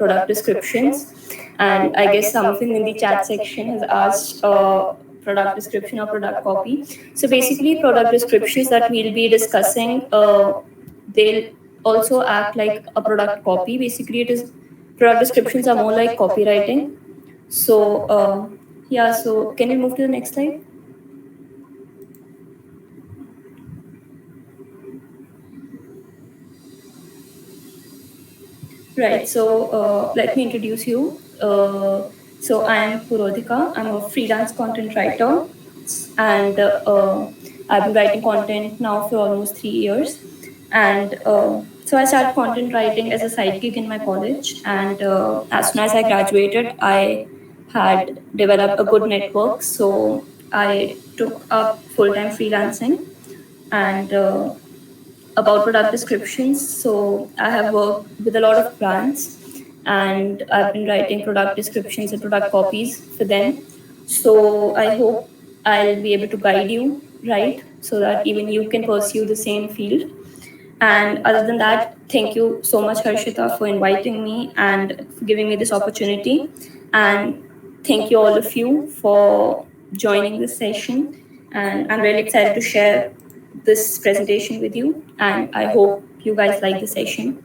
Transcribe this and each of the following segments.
product descriptions. And I guess something in the chat section has asked product description or product copy. So basically, product descriptions that we'll be discussing, they'll also act like a product copy. Basically, it is product descriptions are more like copywriting. So yeah, so can we move to the next slide? Right, so let me introduce you. So I am Purodhika. I'm a freelance content writer, and I've been writing content now for almost 3 years. And so I started content writing as a side gig in my college, and as soon as I graduated, I had developed a good network. So I took up full-time freelancing, and about product descriptions. So I have worked with a lot of brands, and I've been writing product descriptions and product copies for them. So I hope I'll be able to guide you, right? So that even you can pursue the same field. And other than that, thank you so much, Harshita, for inviting me and for giving me this opportunity. And thank you, all of you, for joining this session. And I'm really excited to share this presentation with you. And I hope you guys like the session.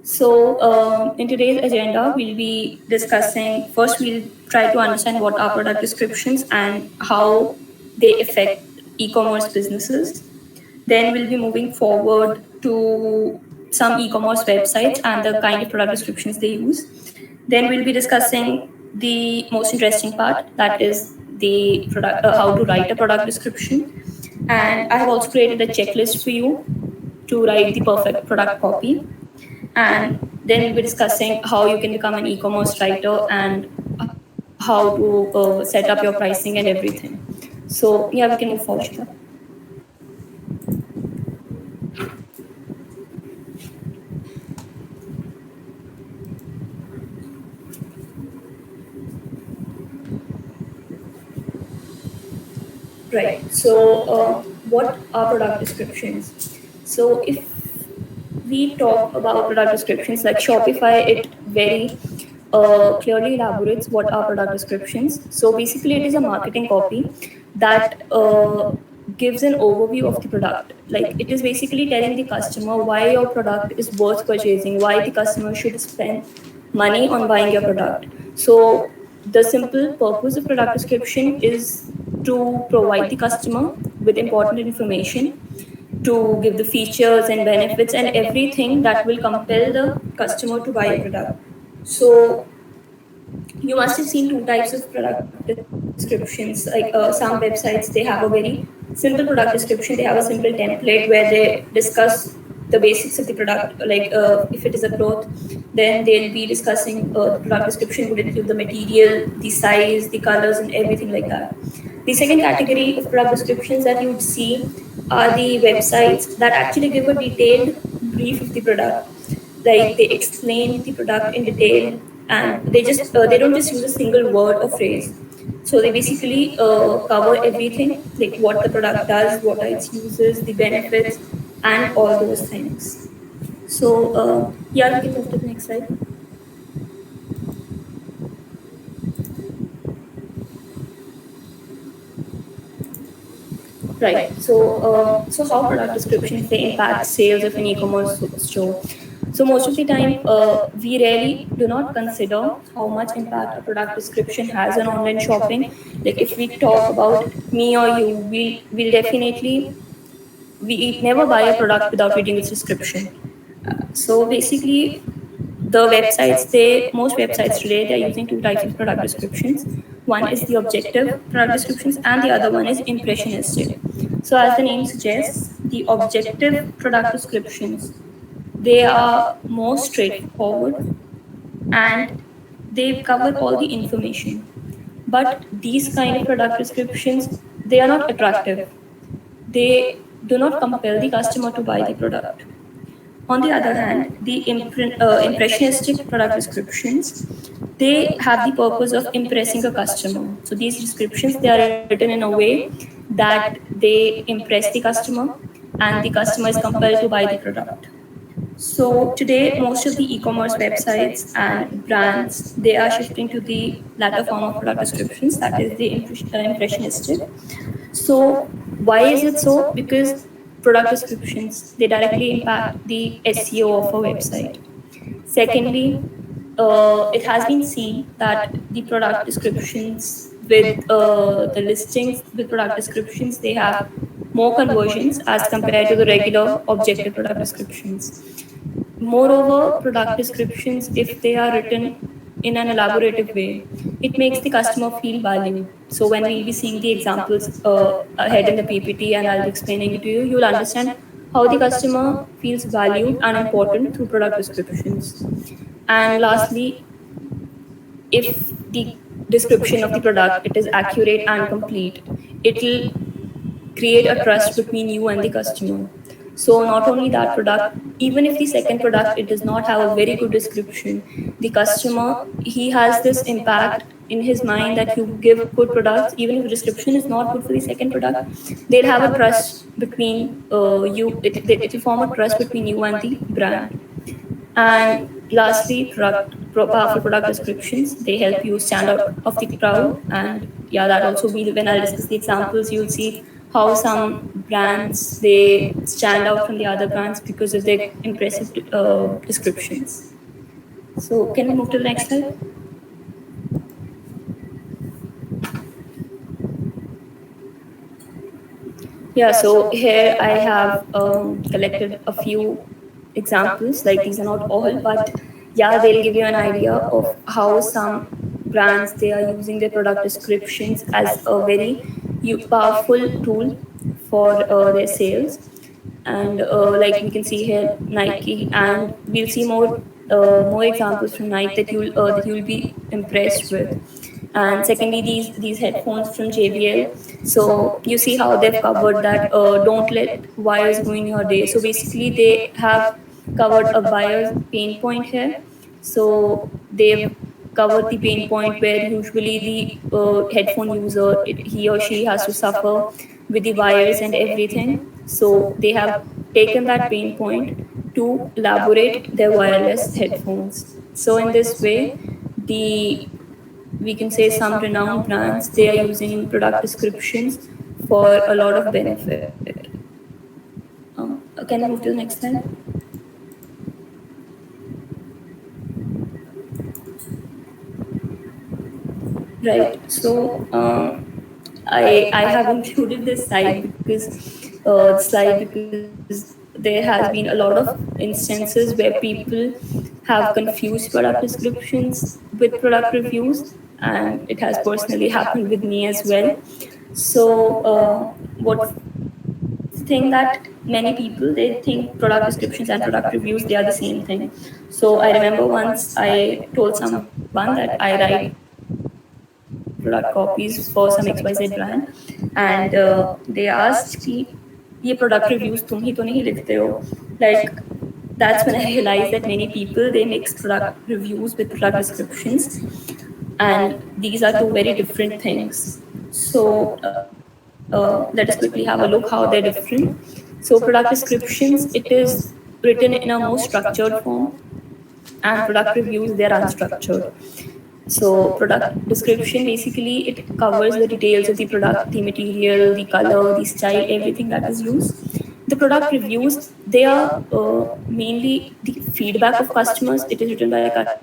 So, in today's agenda, we'll be discussing first, we'll try to understand what are product descriptions and how they affect e commerce businesses. Then we'll be moving forward to some e-commerce websites and the kind of product descriptions they use. Then we'll be discussing the most interesting part, that is the product, how to write a product description. And I have also created a checklist for you to write the perfect product copy. And then we'll be discussing how you can become an e-commerce writer and how to set up your pricing and everything. So yeah, we can move forward. Right. So, what are product descriptions? So, if we talk about product descriptions, like Shopify, it very clearly elaborates what are product descriptions. So, basically, it is a marketing copy that gives an overview of the product. Like, it is basically telling the customer why your product is worth purchasing, why the customer should spend money on buying your product. So, the simple purpose of product description is to provide the customer with important information, to give the features and benefits and everything that will compel the customer to buy a product. So you must have seen two types of product descriptions. Like some websites, they have a very simple product description. They have a simple template where they discuss the basics of the product. Like if it is a cloth, then they'll be discussing the product description would include the material, the size, the colors, and everything like that. The second category of product descriptions that you would see are the websites that actually give a detailed brief of the product. Like they explain the product in detail, and they don't just use a single word or phrase. So they basically cover everything, like what the product does, what are its uses, the benefits, and all those things. So yeah, we can move to the next slide. Right. So how product descriptions they impact sales of an e-commerce store? So most of the time, we really do not consider how much impact a product description has on online shopping. Like if we talk about me or you, we'll definitely we never buy a product without reading its description. So basically, the websites, most websites today, they're using two types of product descriptions. One is the objective product descriptions and the other one is impressionistic. So as the name suggests, the objective product descriptions, they are more straightforward and they cover all the information. But these kind of product descriptions, they are not attractive. They do not compel the customer to buy the product. On the other hand, the impressionistic product descriptions, they have the purpose of impressing a customer. So these descriptions, they are written in a way that they impress the customer and the customer is compelled to buy the product. So today, most of the e-commerce websites and brands, they are shifting to the latter form of product descriptions, that is the impressionistic. So why is it so? Because product descriptions, they directly impact the SEO of a website. Secondly, it has been seen that the product descriptions with the listings with product descriptions, they have more conversions as compared to the regular objective product descriptions. Moreover, product descriptions, if they are written in an elaborative way, it makes the customer feel valued. So when we'll be seeing the examples ahead in the PPT and I'll be explaining it to you, you'll understand how the customer feels valued and important through product descriptions. And lastly, if the description of the product, it is accurate and complete, it'll create a trust between you and the customer. So not only that product, even if the second product, it does not have a very good description, the customer, he has this impact in his mind that you give good products, even if the description is not good for the second product, they'll have a trust between it will form a trust between you and the brand. And lastly, powerful product descriptions, they help you stand out of the crowd. And yeah, that also will, when I'll discuss the examples, you'll see how some brands, they stand out from the other brands because of their impressive descriptions. So can we move to the next slide? Yeah, so here I have collected a few examples. Like, these are not all, but yeah, they'll give you an idea of how some brands, they are using their product descriptions as a very powerful tool for their sales. And like we can see here, Nike, and we'll see more examples from Nike that you'll be impressed with. And secondly, these headphones from JBL. So you see how they've covered that don't let wires ruin your day. So basically, they have covered a buyer's pain point here. So they've covered the pain point where usually the headphone user, he or she has to suffer with the wires and everything. So they have taken that pain point to elaborate their wireless headphones. So in this way, the we can say some renowned brands, they are using product descriptions for a lot of benefit. Can we move to the next slide? Right. So I have included this slide because there has been a lot of instances where people have confused product descriptions with product reviews, and it has personally happened with me as well. So what's the thing that many people, they think product descriptions and product reviews, they are the same thing. So I remember once I told someone that I write product copies for some XYZ brand, and they asked कि ये product reviews तुम ही तो नहीं लिखते हो. Like, that's when I realized that many people, they mix product reviews with product descriptions, and these are two very different things. So let us quickly have a look how they're different. So product descriptions, it is written in a more structured form, and product reviews, they are unstructured. So product description, basically, it covers the details of the product, the material, the color, the style, everything that is used. The product reviews, they are mainly the feedback of customers. It is written by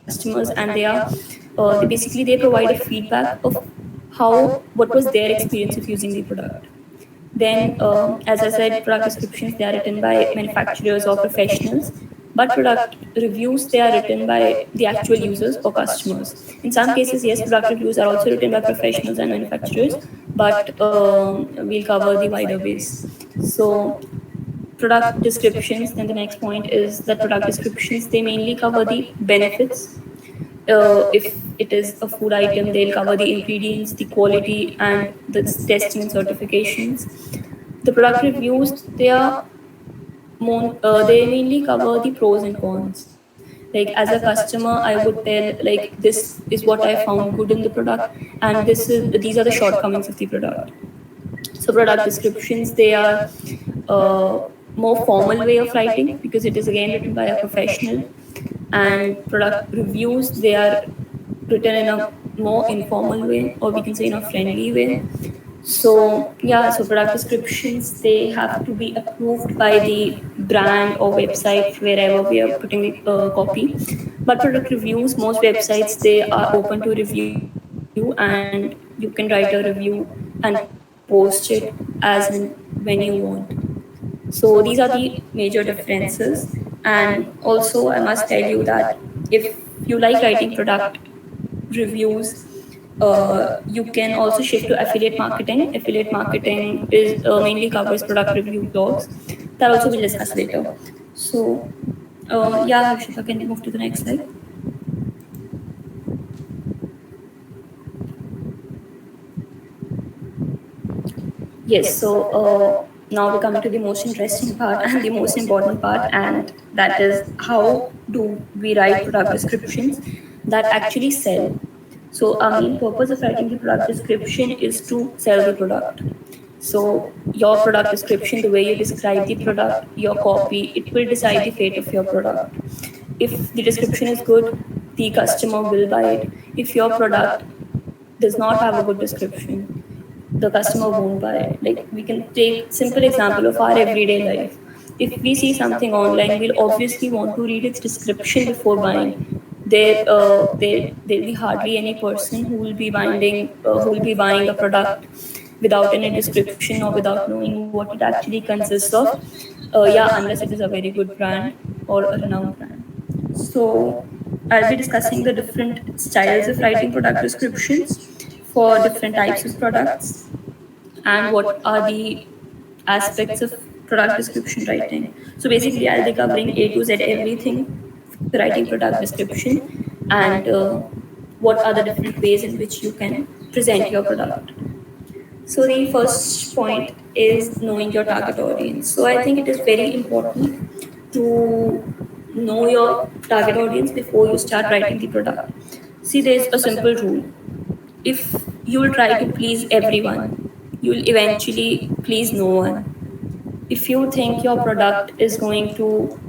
customers, and they basically, they provide a feedback of what was their experience of using the product. Then, as I said, product descriptions, they are written by manufacturers or professionals, but product reviews, they are written by the actual users or customers. In some cases, yes, product reviews are also written by professionals and manufacturers, but we'll cover the wider base. So product descriptions, then the next point is that product descriptions, they mainly cover the benefits. If it is a food item, they'll cover the ingredients, the quality, and the testing and certifications. The product reviews, they mainly cover the pros and cons. Like, as a customer, I would tell, like, this is what I found good in the product, and these are the shortcomings of the product. So product descriptions, they are more formal way of writing because it is again written by a professional, and product reviews, they are written in a more informal way, or we can say in a friendly way. So yeah, so product descriptions, they have to be approved by the brand or website wherever we are putting the copy. But product reviews, most websites, they are open to review, and you can write a review and post it as and when you want. So these are the major differences. And also I must tell you that if you like writing product reviews, you can also shift to affiliate marketing. Affiliate marketing is mainly covers product review blogs. That also we'll discuss later. So yeah, Harshita, can we move to the next slide? Yes, so now we're coming to the most interesting part and the most important part, and that is how do we write product descriptions that actually sell. So, our main purpose of writing the product description is to sell the product. So, your product description, the way you describe the product, your copy, it will decide the fate of your product. If the description is good, the customer will buy it. If your product does not have a good description, the customer won't buy it. Like, we can take simple example of our everyday life. If we see something online, we'll obviously want to read its description before buying. There'll be hardly any person who will be buying a product without any description or without knowing what it actually consists of. Yeah, unless it is a very good brand or a renowned brand. So I'll be discussing the different styles of writing product descriptions for different types of products, and what are the aspects of product description writing. So basically, I'll be covering A to Z everything for writing product description, and what are the different ways in which you can present your product. So the first point is knowing your target audience. So I think it is very important to know your target audience before you start writing the product. See, there's a simple rule. If you'll try to please everyone, you'll eventually please no one. If you think your product is going to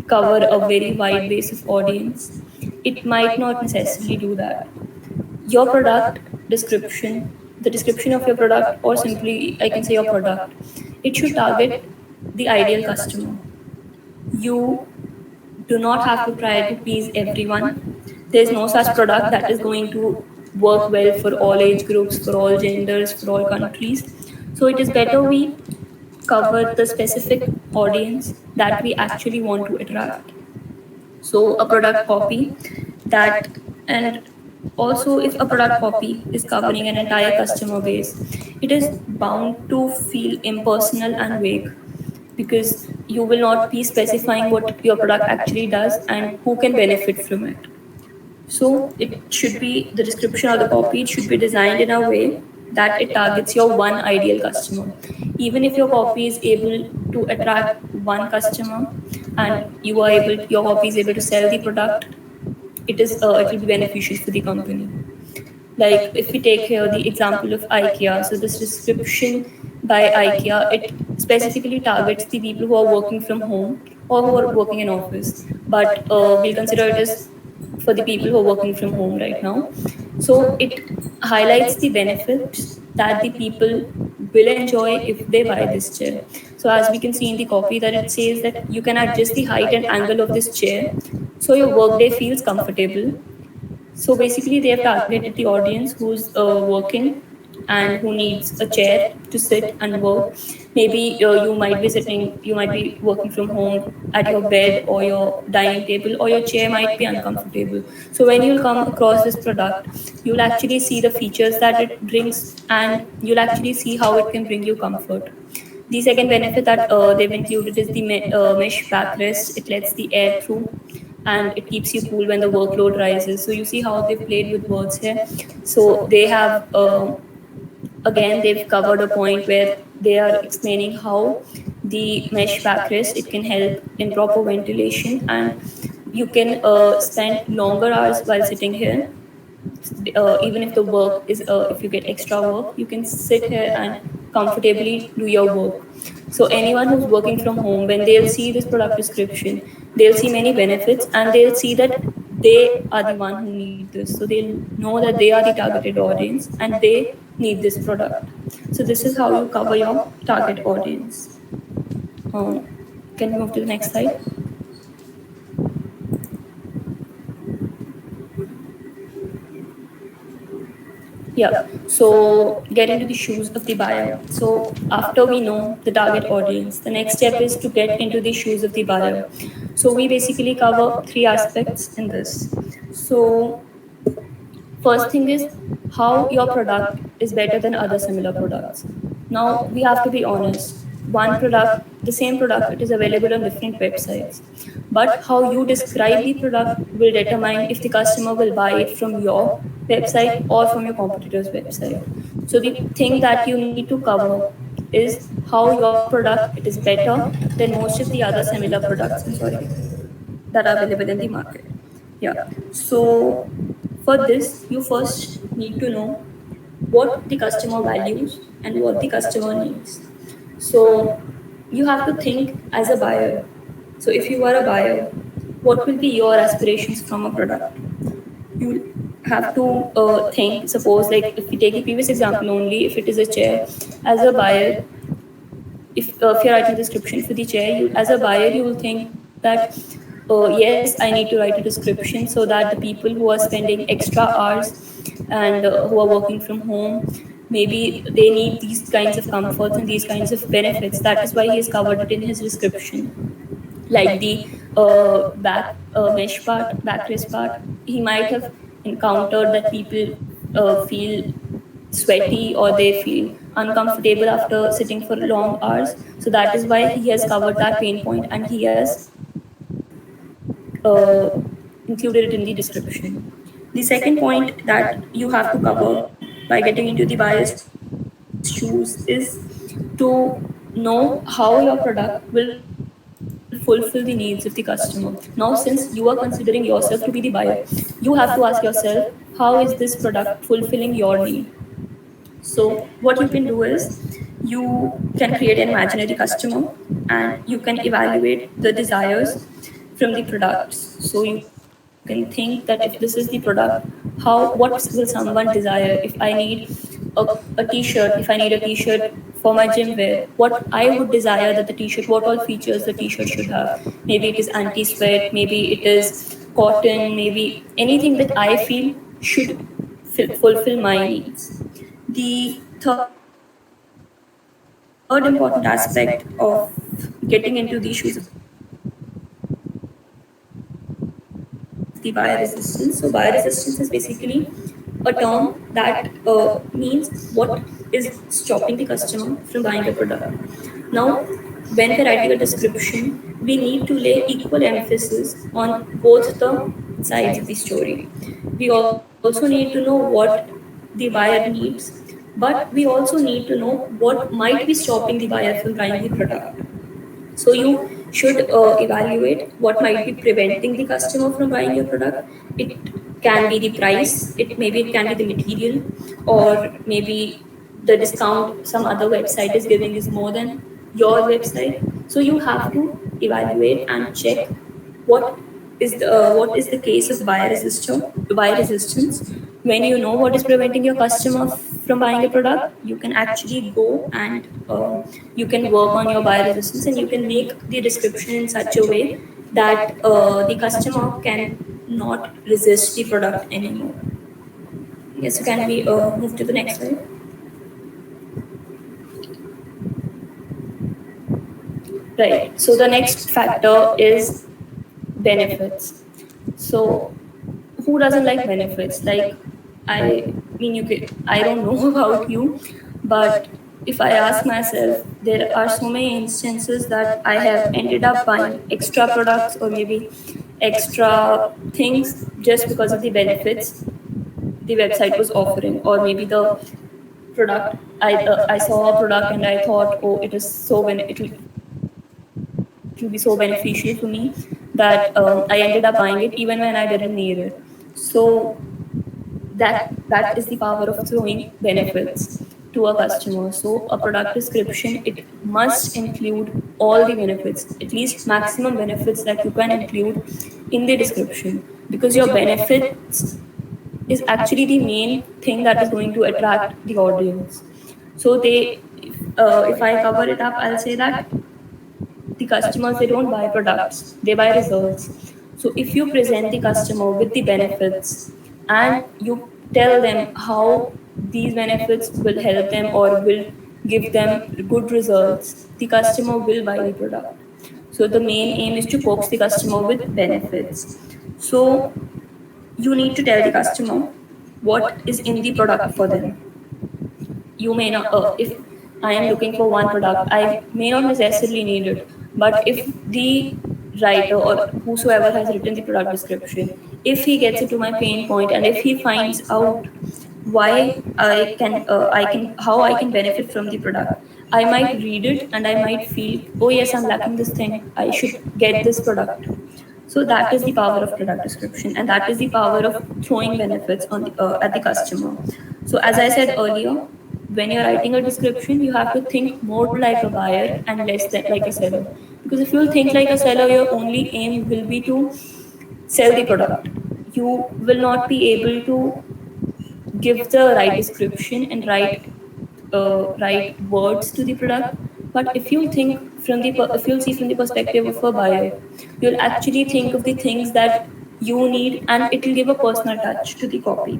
cover a very wide base of audience, it might not necessarily do that. Your product description, the description of your product, or simply I can say your product, it should target the ideal customer. You do not have to try to please everyone. There's no such product that is going to work well for all age groups, for all genders, for all countries. So it is better we cover the specific audience that we actually want to attract. So a product copy that, and also if a product copy is covering an entire customer base, it is bound to feel impersonal and vague, because you will not be specifying what your product actually does and who can benefit from it. So it should be, the description or the copy, it should be designed in a way that it targets your one ideal customer. Even if your copy is able to attract one customer, and your copy is able to sell the product, it will be beneficial for the company. Like if we take here the example of IKEA, so this description by IKEA, it specifically targets the people who are working from home or who are working in office. But we'll consider it as for the people who are working from home right now. So it highlights the benefits that the people will enjoy if they buy this chair. So as we can see in the copy, that it says that you can adjust the height and angle of this chair so your workday feels comfortable. So basically, they have targeted the audience who's working and who needs a chair to sit and work. Maybe you might be working from home at your bed or your dining table, or your chair might be uncomfortable. So when you'll come across this product, you'll actually see the features that it brings, and you'll actually see how it can bring you comfort. The second benefit that they've included is the mesh backrest. It lets the air through and it keeps you cool when the workload rises. So you see how they've played with words here. So they have, again, they've covered a point where they are explaining how the mesh backrest, it can help in proper ventilation, and you can spend longer hours while sitting here. Even if the work is if you get extra work, you can sit here and comfortably do your work. So anyone who's working from home, when they'll see this product description, they'll see many benefits and they'll see that they are the one who need this. So they'll know that they are the targeted audience and they need this product. So this is how you cover your target audience. Um, can we move to the next slide? Yeah. So get into the shoes of the buyer. So after we know the target audience, the next step is to get into the shoes of the buyer. So we basically cover three aspects in this. So first thing is how your product is better than other similar products. Now we have to be honest. One product, the same product, it is available on different websites. But how you describe the product will determine if the customer will buy it from your website or from your competitor's website. So the thing that you need to cover is how your product it is better than most of the other similar products. I'm sorry, that are available in the market. Yeah. So for this, you first need to know what the customer values and what the customer needs. So you have to think as a buyer. So if you are a buyer, what will be your aspirations from a product? You have to think, suppose like if we take the previous example only, if it is a chair, as a buyer, if you're writing a description for the chair, you as a buyer you will think that yes, I need to write a description so that the people who are spending extra hours and who are working from home, maybe they need these kinds of comforts and these kinds of benefits. That is why he has covered it in his description, like the back mesh part, backrest part. He might have encountered that people feel sweaty or they feel uncomfortable after sitting for long hours. So that is why he has covered that pain point and he has uh, included it in the description. The second point that you have to cover by getting into the buyer's shoes is to know how your product will fulfill the needs of the customer. Now, since you are considering yourself to be the buyer, you have to ask yourself, how is this product fulfilling your need? So what you can do is you can create an imaginary customer and you can evaluate the desires from the products. So you can think that if this is the product, what will someone desire? If I need a t-shirt, if I need a t-shirt for my gym wear, what I would desire that the t-shirt, what all features the t-shirt should have. Maybe it is anti-sweat, maybe it is cotton, maybe anything that I feel should fulfill my needs. The third important aspect of getting into the shoes of the buyer is buyer resistance. So buyer resistance is basically a term that means what is stopping the customer from buying a product. Now, when we're writing a description, we need to lay equal emphasis on both the sides of the story. We also need to know what the buyer needs, but we also need to know what might be stopping the buyer from buying the product. So you should evaluate what might be preventing the customer from buying your product. It can be the price, it maybe it can be the material, or maybe the discount some other website is giving is more than your website. So you have to evaluate and check what what is the case of buyer resistance. When you know what is preventing your customer from buying a product, you can actually go and you can work on your buyer resistance and you can make the description in such a way that the customer cannot resist the product anymore. Yes, so can we move to the next slide? Right. So the next factor is benefits. So who doesn't like benefits? Like, I mean, I don't know about you, but if I ask myself, there are so many instances that I have ended up buying extra products or maybe extra things just because of the benefits the website was offering, or maybe the product. I saw a product and I thought, oh, it will be so beneficial for me that I ended up buying it even when I didn't need it. So that is the power of throwing benefits to the buyer. to a customer. So a product description, it must include all the benefits, at least maximum benefits that you can include in the description, because your benefits is actually the main thing that is going to attract the audience. So if I cover it up, I'll say that the customers, they don't buy products, they buy results. So if you present the customer with the benefits and you tell them how these benefits will help them or will give them good results, the customer will buy the product. So the main aim is to coax the customer with benefits. So you need to tell the customer what is in the product for them. You may not, if I am looking for one product, I may not necessarily need it. But if the writer or whosoever has written the product description, if he gets into my pain point and if he finds out why I can how I can benefit from the product, I might read it and I might feel, oh yes, I'm lacking this thing, I should get this product. So that is the power of product description, and that is the power of throwing benefits on at the customer. So as I said earlier, when you're writing a description, you have to think more like a buyer and less than like a seller. Because if you'll think like a seller, your only aim will be to sell the product. You will not be able to give the right description and right words to the product. But if you think if you'll see from the perspective of a buyer, you'll actually think of the things that you need, and it will give a personal touch to the copy.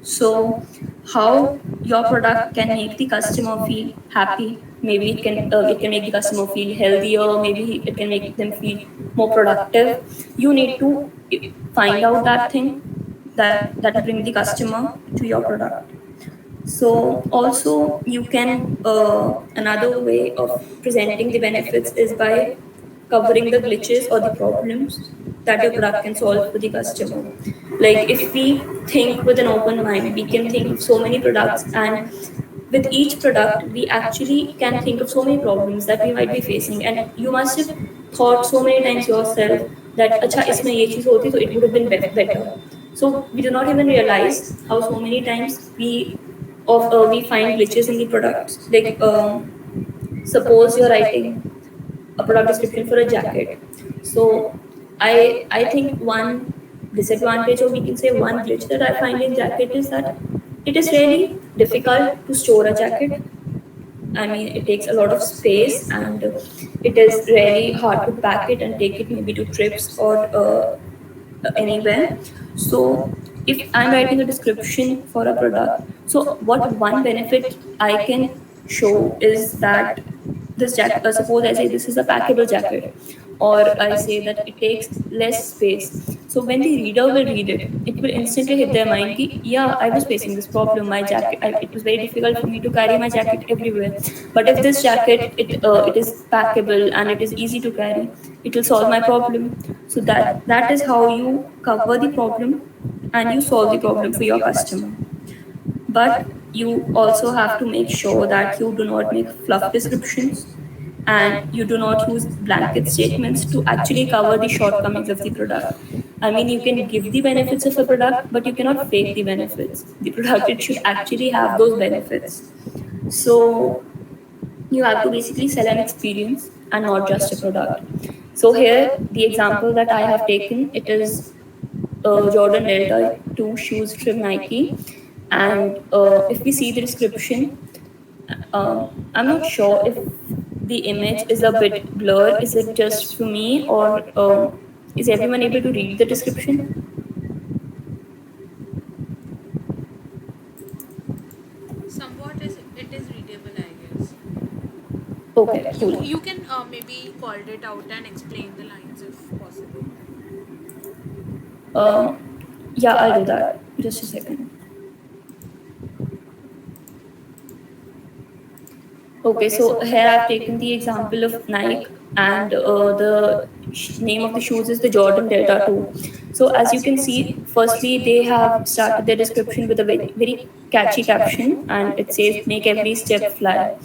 So how your product can make the customer feel happy, maybe it can make the customer feel healthier, maybe it can make them feel more productive. You need to find out that thing that will bring the customer to your product. So also you can another way of presenting the benefits is by covering the glitches or the problems that your product can solve for the customer. Like if we think with an open mind, we can think of so many products, and with each product we actually can think of so many problems that we might be facing. And you must have thought so many times yourself that acha isme ye cheez hoti so it would have been better. So we do not even realize how so many times we find glitches in the products. Like suppose you're writing a product description for a jacket. So I think one disadvantage, or we can say one glitch that I find in jacket, is that it is really difficult to store a jacket. I mean, it takes a lot of space, and it is really hard to pack it and take it maybe to trips or anywhere. So if I'm writing a description for a product, so what one benefit I can show is that this jacket, suppose I say this is a packable jacket, or I say that it takes less space. So when the reader will read it, it will instantly hit their mind ki, yeah, I was facing this problem. My jacket, it was very difficult for me to carry my jacket everywhere. But if this jacket, it is packable and it is easy to carry, it will solve my problem. So that is how you cover the problem and you solve the problem for your customer. But you also have to make sure that you do not make fluff descriptions and you do not use blanket statements to actually cover the shortcomings of the product. I mean, you can give the benefits of a product, but you cannot fake the benefits. The product, it should actually have those benefits. So you have to basically sell an experience and not just a product. So here, the example that I have taken, it is Jordan Delta 2 shoes from Nike. And if we see the description, I'm not sure if the image is a bit blurred. Is it just for me, or is everyone able to read the description? Somewhat it is readable, I guess. Okay, cool. You can maybe call it out and explain the lines if possible. Yeah, I'll do that. Just a second. Okay, so here I've taken the example of Nike, and the name of the shoes is the Jordan Delta 2. So as you can see, firstly they have started their description with a very catchy caption, and it says "Make every step fly."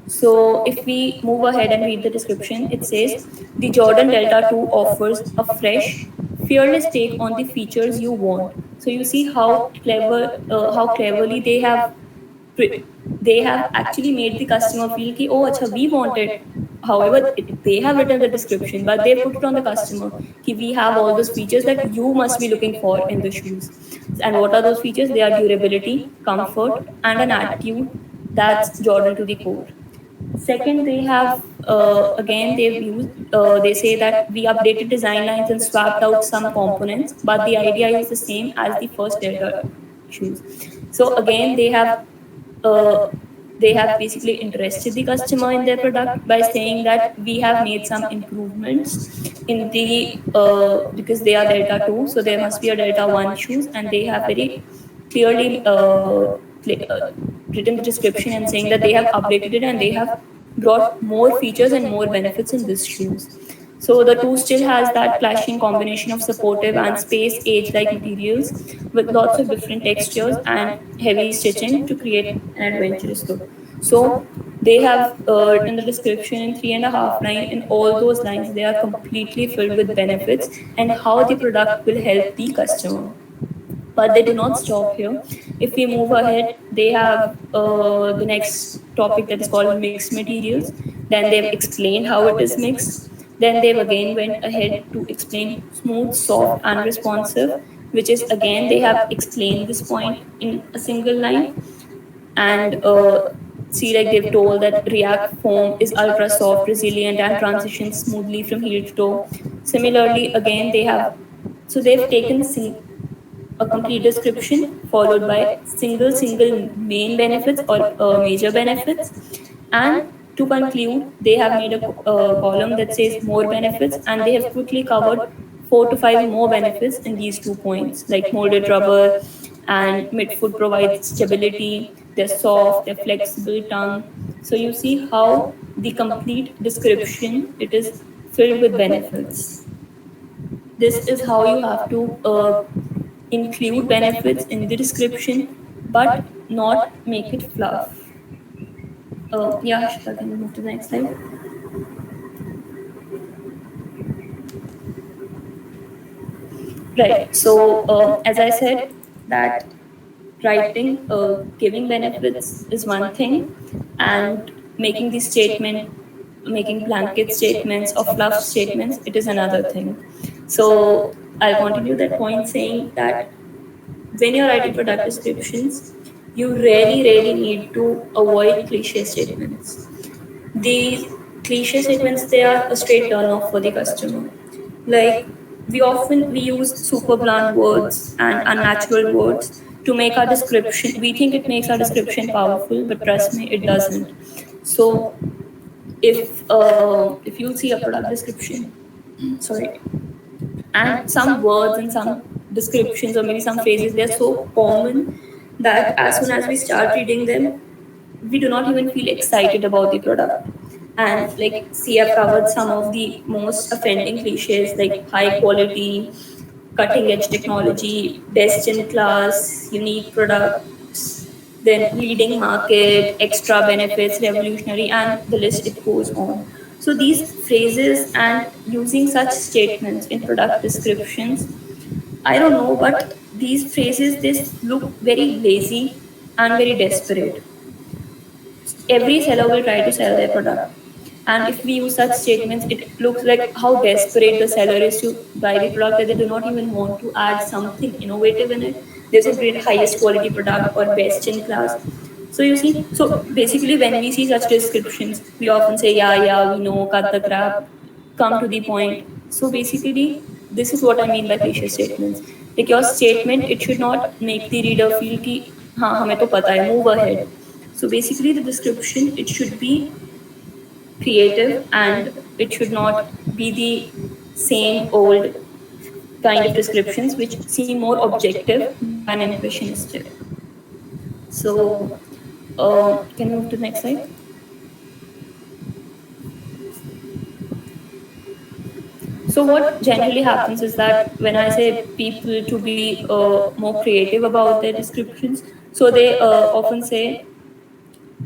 So if we move ahead and read the description, it says the Jordan Delta 2 offers a fresh, fearless take on the features you want. So you see how cleverly they have they have actually made the customer feel ki, oh acha, we want it. However, they have written the description, but they put it on the customer ki, we have all those features that you must be looking for in the shoes. And what are those features? They are durability, comfort, and an attitude that's Jordan to the core. Second, they have again they've used they say that we updated design lines and swapped out some components, but the idea is the same as the first Delta shoes. So again, uh, they have basically interested the customer in their product by saying that we have made some improvements in the because they are Delta 2, so there must be a Delta 1 shoes, and they have very clearly written the description and saying that they have updated it and they have brought more features and more benefits in this shoes. So the two still has that clashing combination of supportive and space age like materials with lots of different textures and heavy stitching to create an adventurous look. So they have written the description in 3.5 lines. In all those lines, they are completely filled with benefits and how the product will help the customer. But they do not stop here. If we move ahead, they have the next topic that is called mixed materials. Then they've explained how it is mixed. Then they've again went ahead to explain smooth, soft, and responsive, which is again they have explained this point in a single line. And see, like they've told that React foam is ultra soft, resilient, and transitions smoothly from heel to toe. Similarly, again they have they've taken a complete description followed by single main benefits or major benefits. And to conclude, they have made a column that says more benefits, and they have quickly covered 4 to 5 more benefits in these 2 points, like molded rubber and midfoot provides stability, they're soft, they're flexible tongue. So you see how the complete description, it is filled with benefits. This is how you have to include benefits in the description, but not make it fluff. Yeah, Shita, can we move to the next slide? Right. So, as I said, that writing, giving benefits is one thing, and making the statement, making blanket statements or fluff statements, it is another thing. So, I'll continue that point saying that when you're writing product descriptions, you really need to avoid cliche statements. These cliche statements, they are a straight turn off for the customer. Like we use super blunt words and unnatural words to make our description. We think it makes our description powerful, but trust me, it doesn't. So if you see a product description, sorry, and some words and some descriptions or maybe some phrases, they're so common that as soon as we start reading them, we do not even feel excited about the product. And like, see, I've covered some of the most offending cliches like high quality, cutting edge technology, best in class, unique products, then leading market, extra benefits, revolutionary, and the list it goes on. So these phrases and using such statements in product descriptions, I don't know, but these phrases, they look very lazy and very desperate. Every seller will try to sell their product. And if we use such statements, it looks like how desperate the seller is to buy the product that they do not even want to add something innovative in it. They just create highest quality product or best in class. So you see, so basically when we see such descriptions, we often say, yeah, we know, cut the crap, come to the point. So basically, this is what I mean by cliche statements. Like your statement, it should not make the reader feel ki, हाँ हमें तो पता है, move ahead. So basically, the description, it should be creative and it should not be the same old kind of descriptions which seem more objective than impressionistic. So, can we move to the next slide? So what generally happens is that when I say people to be more creative about their descriptions, so they often say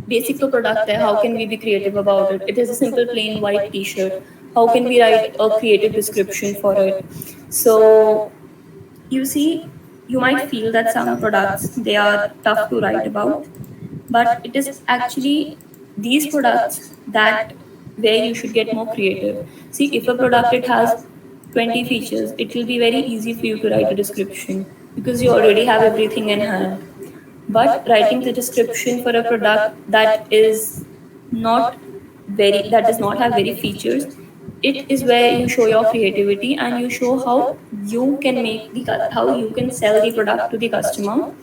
basic to product hai, how can we be creative about it? It is a simple plain white t-shirt. How can we write a creative description for it? So you see, you might feel that some products, they are tough to write about. but it is actually these products that where you should get more creative. See, if a product it has 20 features, it will be very easy for you to write a description because you already have everything in hand. But writing the description for a product not that does not have very features, it is where you show your creativity and you show how you can sell the product to the customer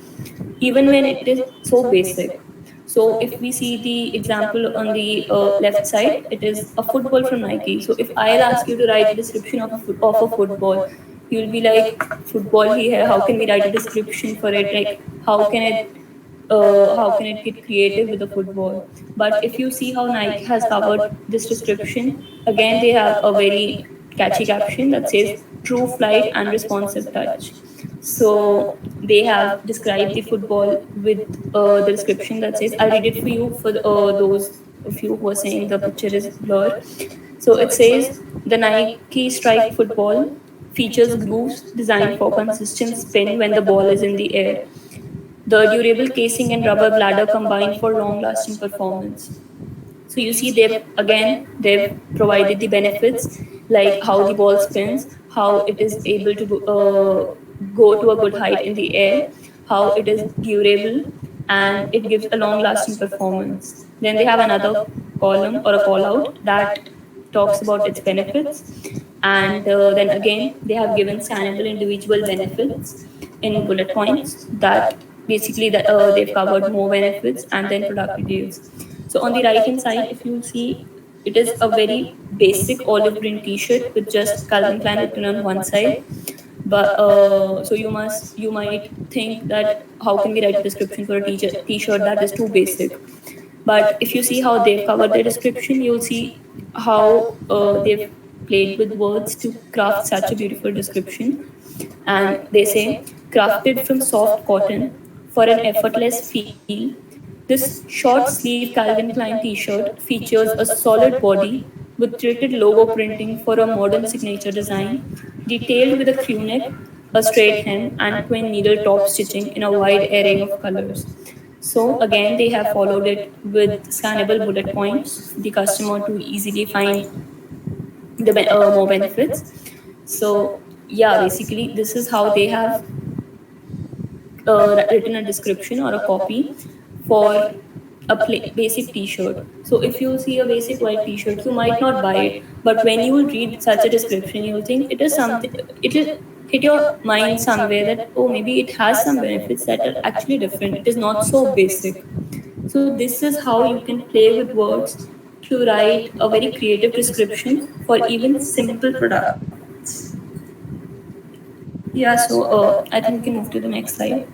even when it is so basic. So if we see the example on the left side, it is a football from Nike. So if I'll ask you to write a description of a football, you'll be like, football ही है, how can we write a description for it? Like, how can it get creative with the football? But if you see how Nike has covered this description, again they have a very catchy caption that says true flight and responsive touch. So they have described the football with the description that says, I'll read it for you for those of you who are saying the picture is blurred. So it says, the Nike Strike football features grooves designed for consistent spin when the ball is in the air. The durable casing and rubber bladder combine for long-lasting performance. So you see, they've provided the benefits like how the ball spins, how it is able to go to a good height in the air, how it is durable, and it gives a long-lasting performance. Then they have another column or a call out that talks about its benefits, and then again they have given scannable individual benefits in bullet points that basically they've covered more benefits and then product details. So on the right hand side, if you see, it is a very basic olive green t-shirt with just Calvin Klein written on one side. But so you might think that how can we write a description for a t-shirt that is too basic? But if you see how they've covered their description, you'll see how they've played with words to craft such a beautiful description. And they say, crafted from soft cotton for an effortless feel, this short sleeve Calvin Klein t shirt features a solid body with threaded logo printing for a modern signature design, detailed with a crew neck, a straight hem, and twin needle top stitching in a wide array of colors. So, again, they have followed it with scannable bullet points for the customer to easily find the more benefits. So, yeah, basically, this is how they have written a description or a copy for a basic t-shirt. So if you see a basic white t-shirt, you might not buy it, but when you will read such a description, you'll think it is something, it will hit your mind somewhere that, oh, maybe it has some benefits that are actually different, it is not so basic. So this is how you can play with words to write a very creative description for even simple products. Yeah, so I think we can move to the next slide.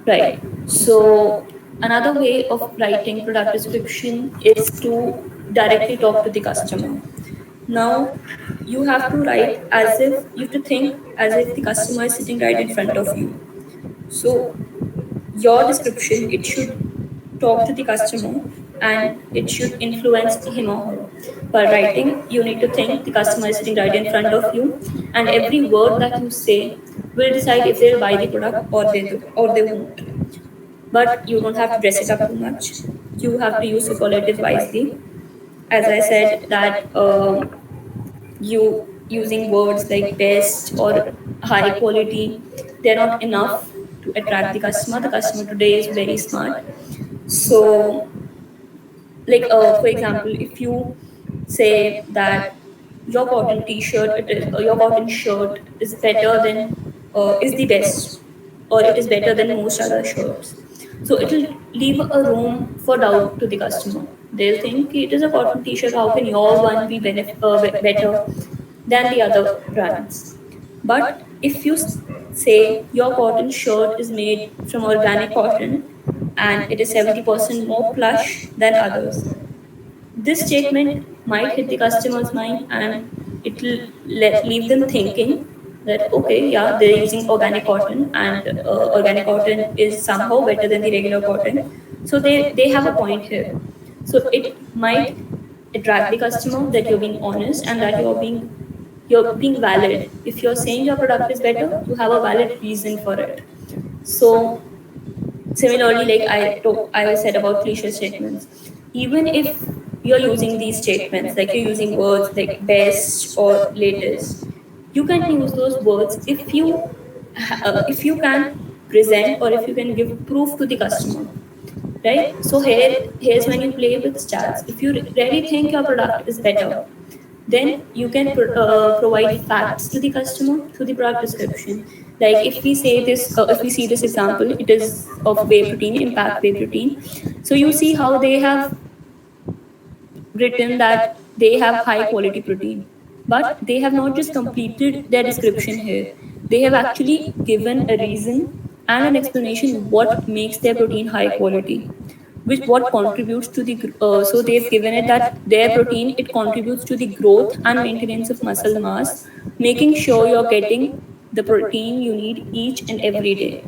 Right. So another way of writing product description is to directly talk to the customer. Now you have to write as if you have to think as if the customer is sitting right in front of you. So your description, it should talk to the customer and it should influence him or her. While writing, you need to think the customer is sitting right in front of you, and every word that you say will decide if they'll buy the product or they won't. But you don't have to dress it up too much. You have to use superlative wisely. As I said, that you using words like best or high quality, they're not enough to attract the customer. The customer today is very smart. So, like for example, if you say that your cotton t-shirt, your cotton shirt is better than is the best, or it is better than most other shirts, so it will leave a room for doubt to the customer. They'll think, it is a cotton t-shirt, how can your one be better than the other brands? But if you say your cotton shirt is made from organic cotton and it is 70% more plush than others, this statement might hit the customer's mind and it will leave them thinking that, okay, yeah, they're using organic cotton and organic cotton is somehow better than the regular cotton. So they have a point here. So it might attract the customer that you're being honest and that you're being you're being valid. If you're saying your product is better, you have a valid reason for it. So similarly, like I said about cliche statements, even if you're using these statements, like you're using words like best or latest, you can use those words if you can present or if you can give proof to the customer, right? So here's when you play with stats. If you really think your product is better, then you can provide facts to the customer through the product description. Like if we see this example, it is of whey protein, impact whey protein. So you see how they have written that they have high quality protein, but they have not just completed their description here. They have actually given a reason and an explanation what makes their protein high quality, which what contributes to the so they've given it that their protein, it contributes to the growth and maintenance of muscle mass, making sure you're getting the protein you need each and every day.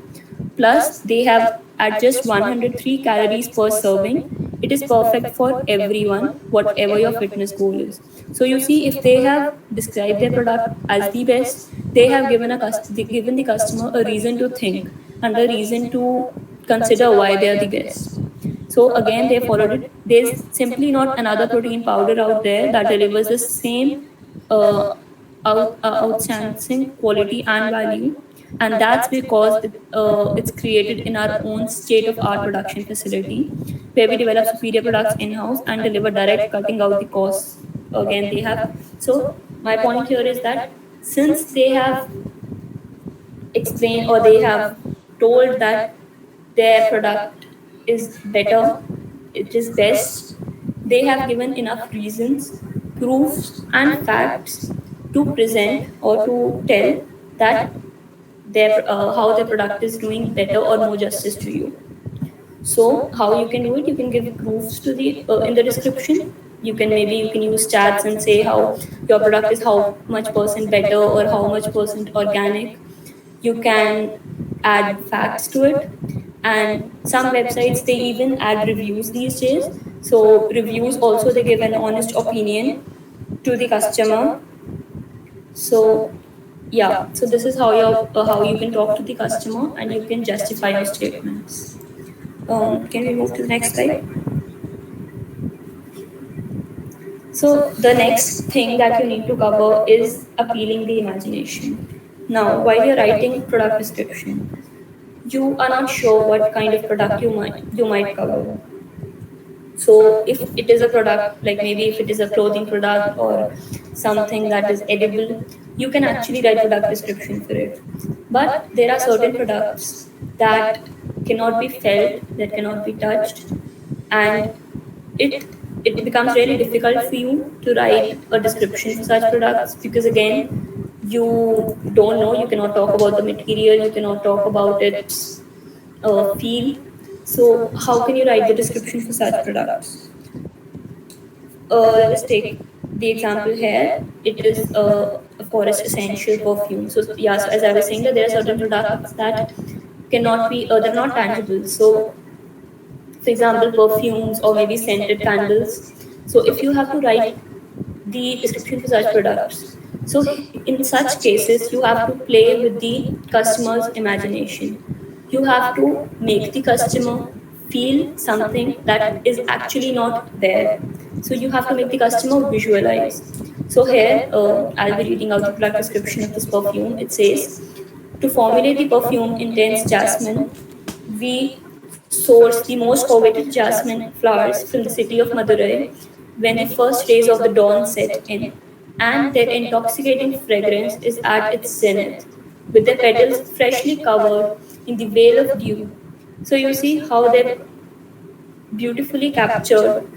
Plus they have at just 103 calories per serving, it is perfect for everyone whatever your fitness goal is. So you see, if they have described their product as the best, they have given the customer a reason to think and a reason to consider why they are the best. So again, they followed it. There's simply not another protein powder out there that delivers the same uh, outstanding quality and value, and that's because it's created in our own state of art production facility, where we develop superior products in house and deliver direct, cutting out the costs. Again, they have. So my point here is that since they have explained or they have told that their product is better, it is best, they have given enough reasons, proofs, and facts to present or to tell that how their product is doing better or more justice to you. So how you can do it? You can give proofs to the in the description. You can use stats and say how your product is how much percent better or how much percent organic. You can add facts to it, and some websites they even add reviews these days. So reviews also, they give an honest opinion to the customer. So yeah, so this is how you can talk to the customer and you can justify your statements. Can we move to the next slide? So the next thing that you need to cover is appealing the imagination. Now, while you're writing product description, you are not sure what kind of product you might cover. So if it is a product, like maybe if it is a clothing product or something that is edible, you can actually write product description for it. But there are certain products that cannot be felt, that cannot be touched, and it it becomes really difficult for you to write a description for such products, because again, you don't know, you cannot talk about the material, you cannot talk about its feel. So how can you write the description for such products? Let us take the example here. It is a forest essential perfume. So yeah, so as I was saying, that there are certain products that cannot be they're not tangible. So for example, perfumes or maybe scented candles. So if you have to write the description for such products, so in such cases you have to play with the customer's imagination. You have to make the customer feel something that is actually not there. So you have to make the customer visualize. So here I'll be reading out the product description of this perfume. It says, to formulate the perfume intense jasmine, we source the most coveted jasmine flowers from the city of Madurai when the first rays of the dawn set in, and their intoxicating fragrance is at its zenith, with their petals freshly covered in the veil of dew. So you see how they've beautifully captured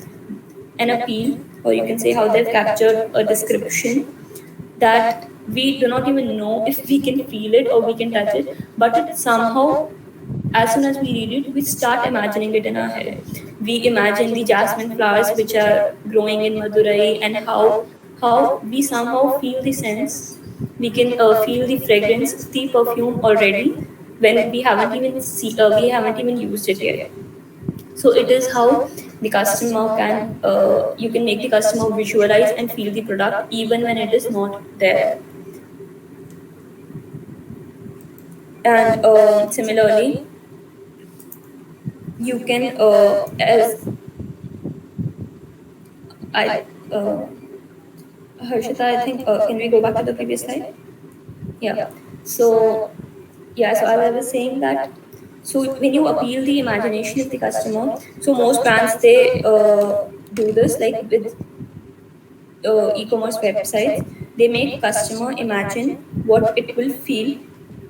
an appeal, or you can say how they've captured a description that we do not even know if we can feel it or we can touch it, but it somehow, as soon as we read it, we start imagining it in our head. We imagine the jasmine flowers which are growing in Madurai, and how we somehow feel the sense. We can feel the fragrance of the perfume already when we haven't even used it yet. So it is how The customer can you can make the customer visualize and feel the product even when it is not there. And similarly, you can as I Harshita, I think can we go back to the previous slide? Yeah. So yeah, so I was saying that, so when you appeal the imagination of the customer, so most brands they do this like with e-commerce websites. They make customer imagine what it will feel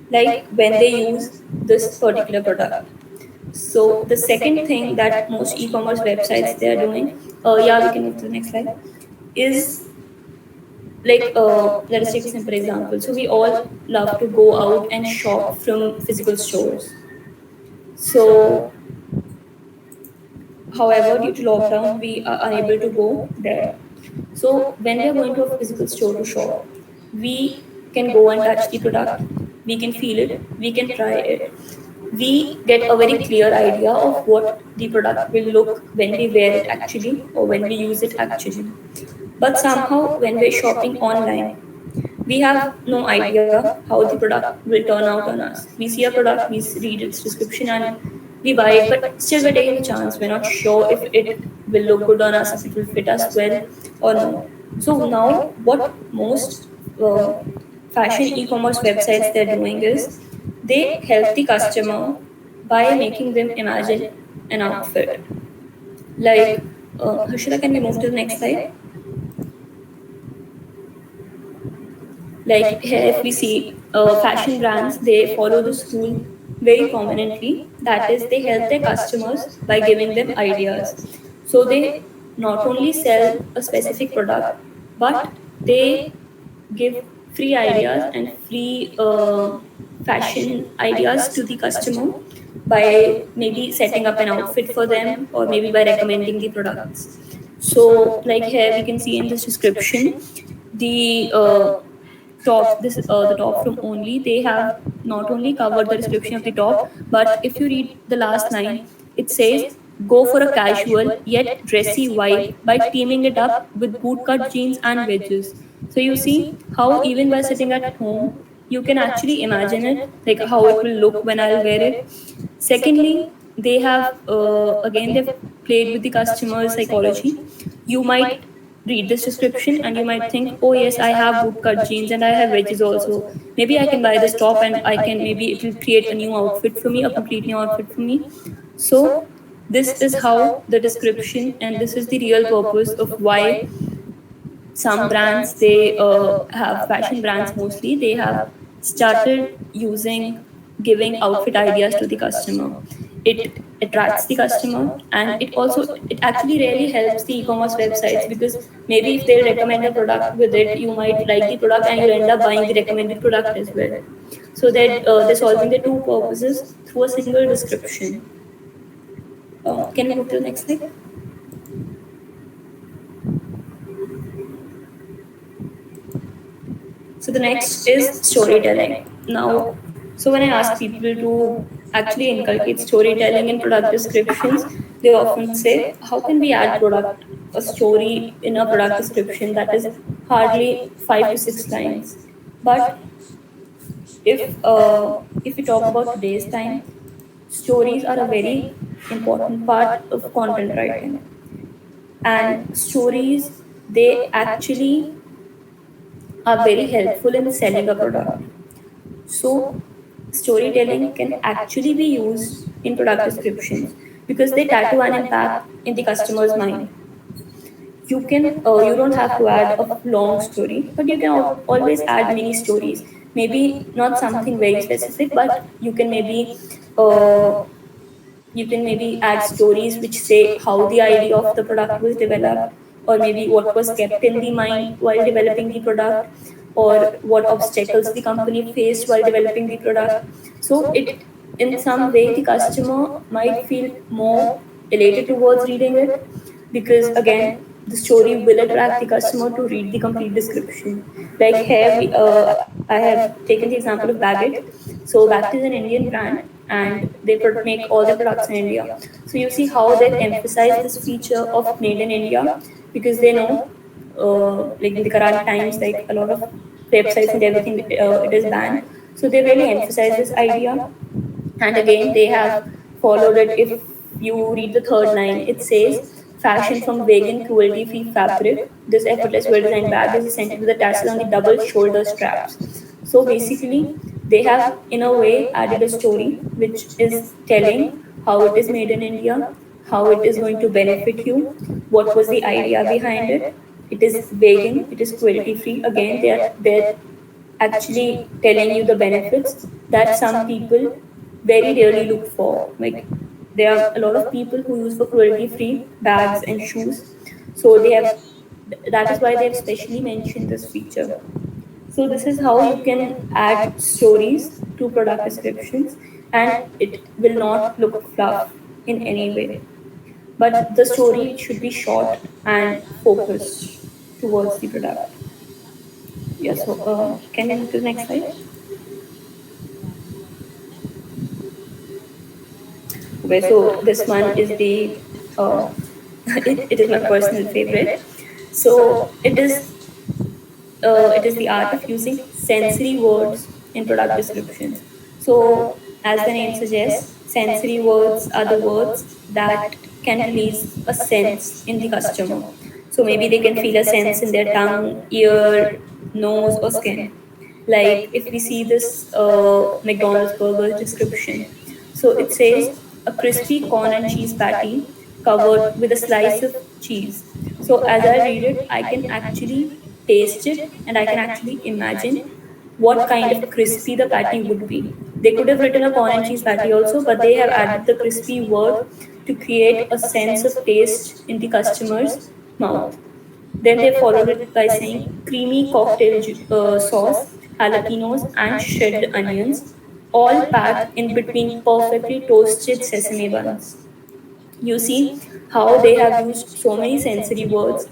like when they use this particular product. So the second thing that most e-commerce websites they are doing, yeah, we can move to the next slide, is like let us take a simple example. So we all love to go out and shop from physical stores. So however, due to lockdown, we are unable to go there. So when we are going to a physical store to shop, we can go and touch the product, we can feel it, we can try it. We get a very clear idea of what the product will look when we wear it actually or when we use it actually. But somehow when we're shopping online, we have no idea how the product will turn out on us. We see a product, read its description, and we buy it, but still we're taking a chance. We're not sure if it will look good on us, if it will fit us well or no. So now, what most uh, fashion e-commerce websites they're doing is they help the customer by making them imagine an outfit. Like, Harshita, can we move to the next slide? Like here, if we see fashion brands, they follow this rule very prominently. That is, they help their customers by giving them ideas. So they not only sell a specific product, but they give free ideas and free fashion ideas to the customer by maybe setting up an outfit for them or maybe by recommending the products. So, like here, we can see in this description the top, this the top from only, they have not only covered the description of the top, but if you read the last line, it says go for a casual yet dressy vibe by teaming it up with bootcut jeans and wedges. So you see how even by sitting at home you can actually imagine it, like how it will look when I'll wear it. Secondly, they have again they've played with the customer psychology. You might read this description and you might think, oh yes, I have bootcut jeans and I have wedges also. Maybe I can buy this top and I can, maybe it will create a new outfit for me, a complete new outfit for me. So this is how the description, and this is the real purpose of why some brands they have, fashion brands mostly, they have started using giving outfit ideas to the customer. It attracts the customer, and it actually really helps the e-commerce websites, because maybe if they'll recommend a product with it, you might like the product and you'll end up buying the recommended product as well. So that they're solving the two purposes through a single description. Can we move to the next slide? So the next is storytelling. Now, so when I ask people to actually inculcate storytelling in product descriptions, they often say, how can we add a story in a product description that is hardly 5 to 6 lines? But if we talk about today's time, stories are a very important part of content writing, and stories they actually are very helpful in selling a product. So, storytelling can actually be used in product descriptions because they tattoo an impact in the customer's mind. You don't have to add a long story, but you can always add mini stories. Maybe not something very specific, but uh, you can maybe add stories which say how the idea of the product was developed, or maybe what was kept in the mind while developing the product, or what obstacles the company faced while developing the product. So it, in some way, the customer might feel more elated towards reading it, because again the story will attract the customer to read the complete description. Like here I have taken the example of Baggett. So Baggett is an Indian brand, and they make all the products in India. So you see how they've emphasized this feature of made in India, because they know, like in the current times, like a lot of websites and everything, it is banned. So they really emphasize this idea. And again, they have followed it. If you read the third line, it says, fashion from vegan, cruelty free fabric. This effortless, well designed bag is scented with a tassel on the double shoulder straps. So basically, they have, in a way, added a story which is telling how it is made in India, how it is going to benefit you, what was the idea behind it. It is vegan, it is cruelty free. Again, they're actually telling you the benefits that some people very rarely look for. Like, there are a lot of people who use for cruelty free bags and shoes. So they have, that is why they have specially mentioned this feature. So this is how you can add stories to product descriptions, and it will not look fluff in any way. But the story should be short and focused towards the product. Yeah, so can we move to the next slide? Okay, so this one is the, uh, it is my personal favorite. So it is the art of using sensory words in product descriptions. So, as the name suggests, sensory words are the words that can release a sense in the customer. So, maybe they can feel a sense in their tongue, ear, nose, or skin. Like if we see this McDonald's burger description, so it says a crispy corn and cheese patty covered with a slice of cheese. So as I read it, I can actually taste it, and I can actually imagine what kind of crispy the patty would be. They could have written a corn and cheese patty also, but they have added the crispy word to create a sense of taste in the customer's mouth. Then they followed it by saying creamy cocktail sauce, jalapenos, and shredded onions, all packed in between perfectly toasted sesame buns. You see how they have used so many sensory words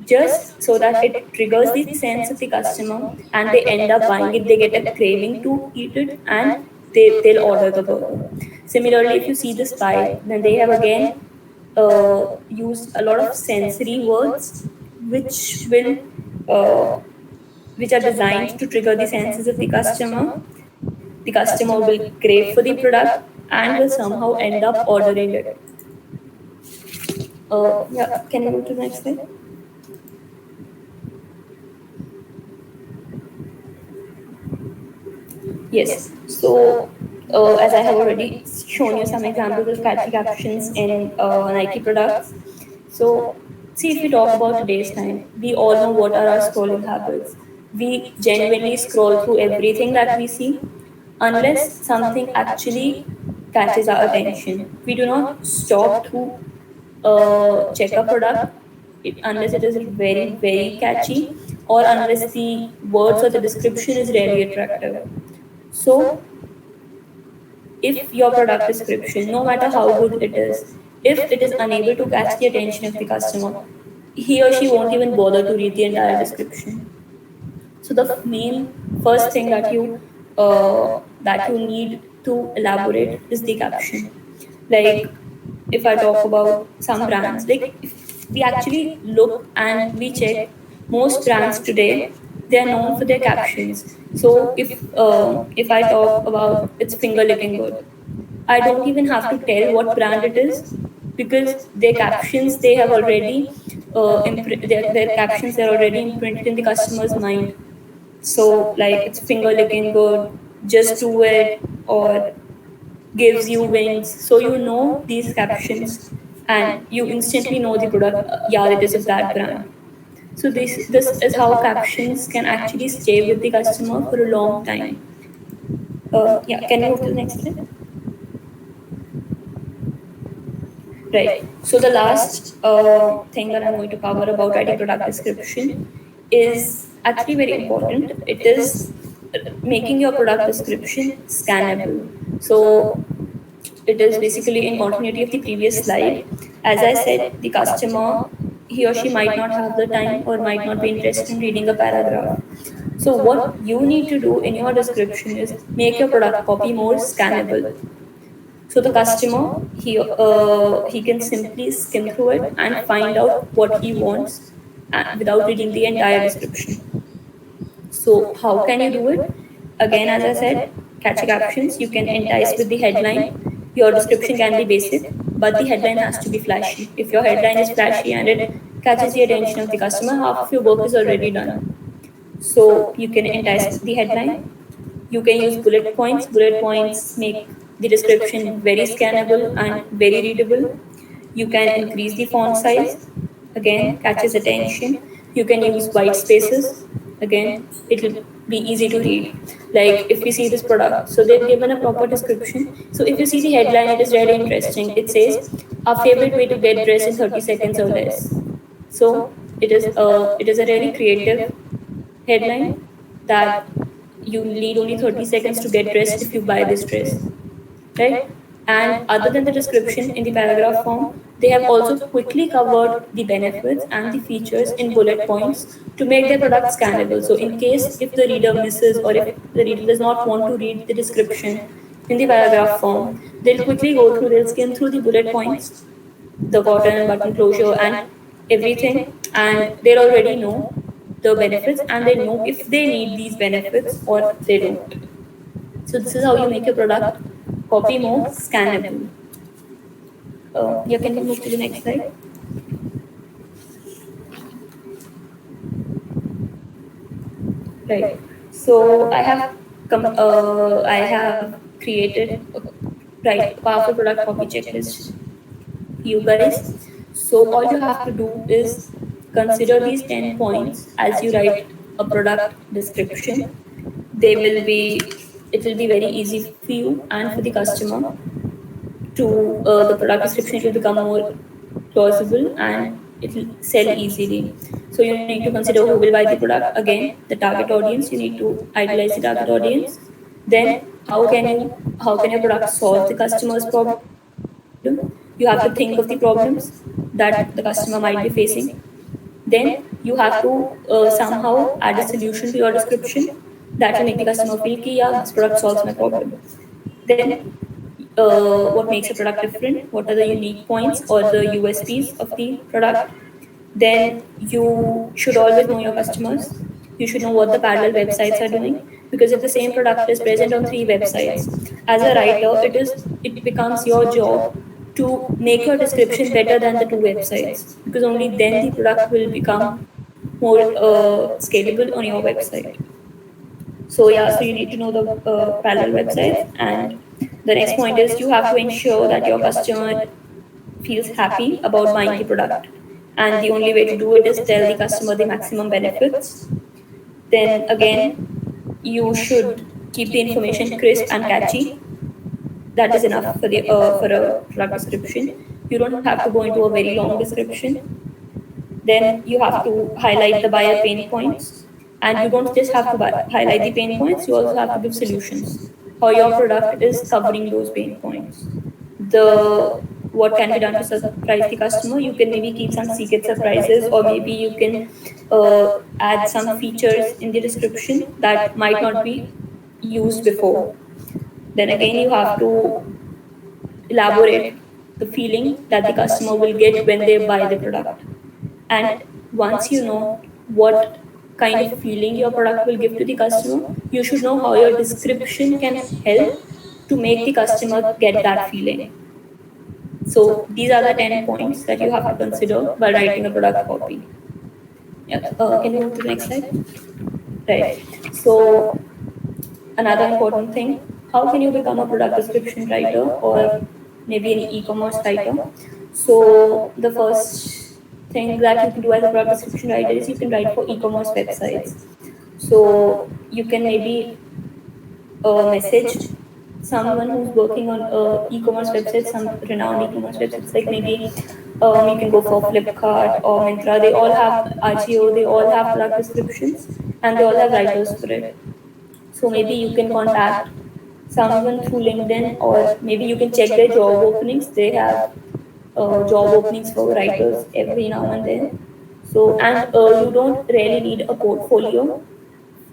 just so that it triggers the sense of the customer, and they end up buying it. They get a craving to eat it, and they'll order the burger. Similarly, if you see this pie, then they have again used a lot of sensory words which will uh, which are designed to trigger the senses of the customer. The customer will crave for the product and will somehow end up ordering it. Yeah, can you move to the next slide? Yes. So, as I have already shown you some examples of catchy captions in Nike products. So, see, if we talk about today's time, we all know what are our scrolling habits. We genuinely scroll through everything that we see unless something actually catches our attention. We do not stop to check a product unless it is very, very catchy, or unless the words or the description is really attractive. So, if your product description, no matter how good it is, if it is unable to catch the attention of the customer, he or she won't even bother to read the entire description. So the main first thing that you need to elaborate is the caption. Like if I talk about some brands, like if we actually look and we check, most brands today, they are known for their captions. So if I talk about it's finger licking good, I don't even have to tell what brand it is, because their captions they have already their captions they're already imprinted in the customer's mind. So like it's finger licking good, just do it, or gives you wings. So you know these captions, and you instantly know the product. Yeah, it is of that brand. So this is how captions can actually stay with the customer for a long time. Yeah, can you move to the next slide? Right. So the last thing that I'm going to cover about writing product description is actually very important. It is making your product description scannable. So it is basically in continuity of the previous slide. As I said, the customer, he or she might not have the time or might not be interested in reading a paragraph. So what you need to do in your description is make your product copy more scannable. So the customer, he can simply skim through it and find out what he wants without reading the entire description. So how can you do it? Again, as I said, catchy captions. You can entice with the headline. Your description can be basic, but the headline has to be flashy. If your headline is flashy and it catches the attention of the customer, half of your work is already done. So you can entice with the headline. You can use bullet points. Bullet points make the description very scannable and very readable. You can increase the font size. Again, catches attention. You can use white spaces. Again, it'll be easy to read. Like if we see this product, so they've given a proper description. So if you see the headline, it is really interesting. It says, "Our favorite way to get dressed in 30 seconds or less." So it is a really creative headline that you need only 30 seconds to get dressed if you buy this dress, right? And other than the description in the paragraph form, they have also quickly covered the benefits and the features in bullet points to make their product scannable. So in case if the reader misses or if the reader does not want to read the description in the paragraph form, they'll skim through the bullet points, the cotton and button closure and everything, and they'll already know the benefits and they know if they need these benefits or they don't. So this is how you make your product copy more scannable. Yeah, can we move to the next slide? Right. So I have created a powerful product copy checklist for you guys. So all you have to do is consider these 10 points as you write a product description. They will be it will be very easy for you and for the customer to the product description. It will become more plausible and it will sell easily. So you need to consider who will buy the product. Again, the target audience. You need to idealize the target audience. Then how can your product solve the customer's problem? You have to think of the problems that the customer might be facing. Then you have to somehow add a solution to your description that will make the customer feel ki, yeah, this product solves my problem. Then what makes a product different, what are the unique points or the USPs of the product. Then you should always know your customers. You should know what the parallel websites are doing, because if the same product is present on 3 websites, as a writer, it becomes your job to make your description better than the 2 websites, because only then the product will become more scalable on your website. So yeah, so you need to know the parallel websites. And the next point is you have to ensure that your customer feels happy about buying the product. And the only way to do it is tell the customer the maximum benefits. Then again, you should keep the information crisp and catchy. That is enough for a product description. You don't have to go into a very long description. Then you have to highlight the buyer pain points, and you don't just have to highlight the pain points, you also have to give solutions how your product is covering those pain points. The What can be done to surprise the customer? You can maybe keep some secret surprises, or maybe you can add some features in the description that might not be used before. Then again, you have to elaborate the feeling that the customer will get when they buy the product. And once you know what kind of feeling your product will give to the customer, you should know how your description can help to make the customer get that feeling. So these are the 10 points that you have to consider while writing a product copy. Yeah. Can you move to the next slide? Right. So another important thing, how can you become a product description writer or maybe an e-commerce writer? So the first thing that you can do as a product description writer is you can write for e-commerce websites. So you can maybe message someone who's working on e-commerce websites, some renowned e-commerce websites, like maybe you can go for Flipkart or Myntra. They all have RGO, they all have product descriptions, and they all have writers for it. So maybe you can contact someone through LinkedIn, or maybe you can check their job openings. They have job openings for writers every now and then. So, and you don't really need a portfolio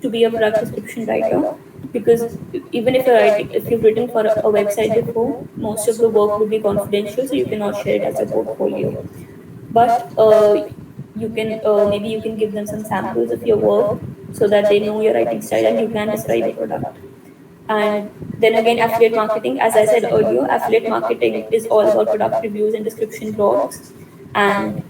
to be a product description writer. because even if if you've written for a website before, most of the work would be confidential, so you cannot share it as a portfolio. But you can maybe you can give them some samples of your work so that they know your writing style and you can describe a product. And then again, affiliate marketing, as I said earlier, affiliate marketing is all about product reviews and description blogs. And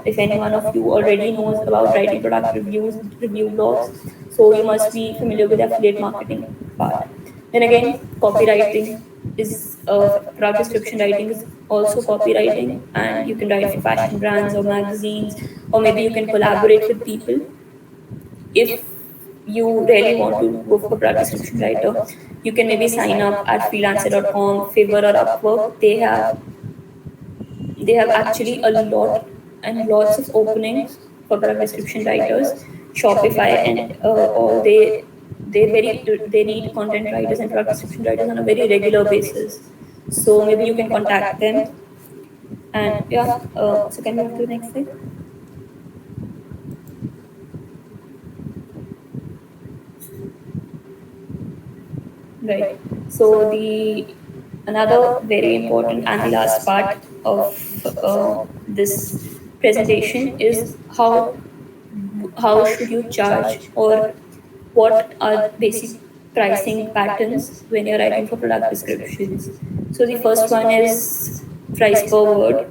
if any one of you already knows about writing product reviews, review blogs, so you must be familiar with the affiliate marketing part. Then again, copywriting is product description writing is also copywriting, and you can write for fashion brands or magazines, or maybe you can collaborate with people. If you really want to go for product description writer, you can maybe sign up at freelancer.com, Fiverr or Upwork. They have actually a lot and lots of openings for product description writers. Shopify and all they need content writers and product description writers on a very regular basis. So maybe you can contact them. And yeah, so can we move to the next slide? Right. So the another very important and the last part of this presentation is how should you charge, or what are basic pricing patterns when you're writing for product descriptions. So the first one is price per word.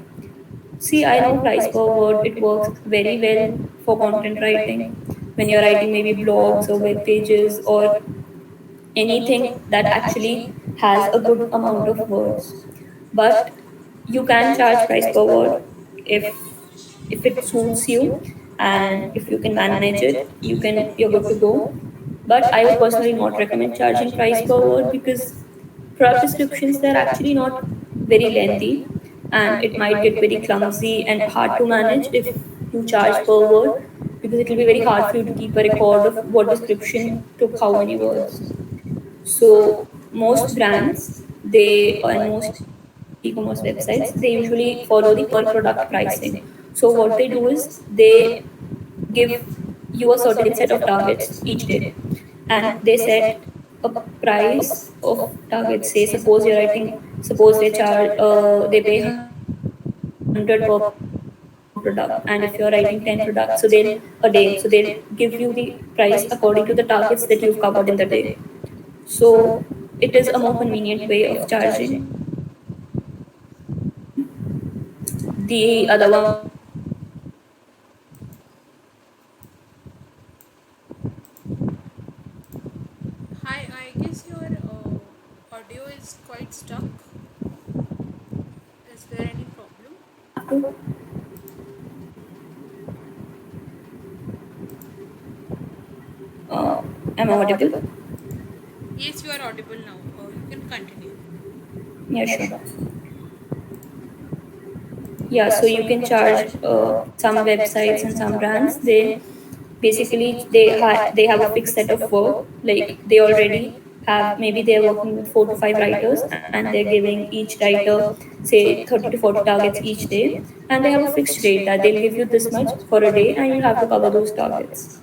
See, I know price per word, it works very well for content writing when you're writing maybe blogs or web pages or anything that actually has a good amount of words. But you can charge price per word if it suits you, and if you can manage it, you're good to go. But I would personally not recommend charging price per word, because product descriptions, they're actually not very lengthy, and it might get very clumsy and hard to manage if you charge per word, because it will be very hard for you to keep a record of what description took how many words. So most brands, they and most e-commerce websites, they usually follow the per product pricing. So what they do is they give you a certain set of targets each day, and they set a price of targets. Say suppose they pay 100 per product, and if you're writing 10 products, so they'll a day, so they'll give you the price according to the targets that you've covered in the day. So it is a more convenient way of charging. The other one is Hi, I guess your audio is quite stuck. Is there any problem? am I audible? Yes, you are audible now. You can continue. Yeah, sure. Yeah, so you can charge some websites and some brands. They basically they have a fixed set of work. Like they already have, maybe they're working with 4 to 5 writers, and they're giving each writer say 30 to 40 targets each day, and they have a fixed rate that they'll give you this much for a day, and you have to cover those targets.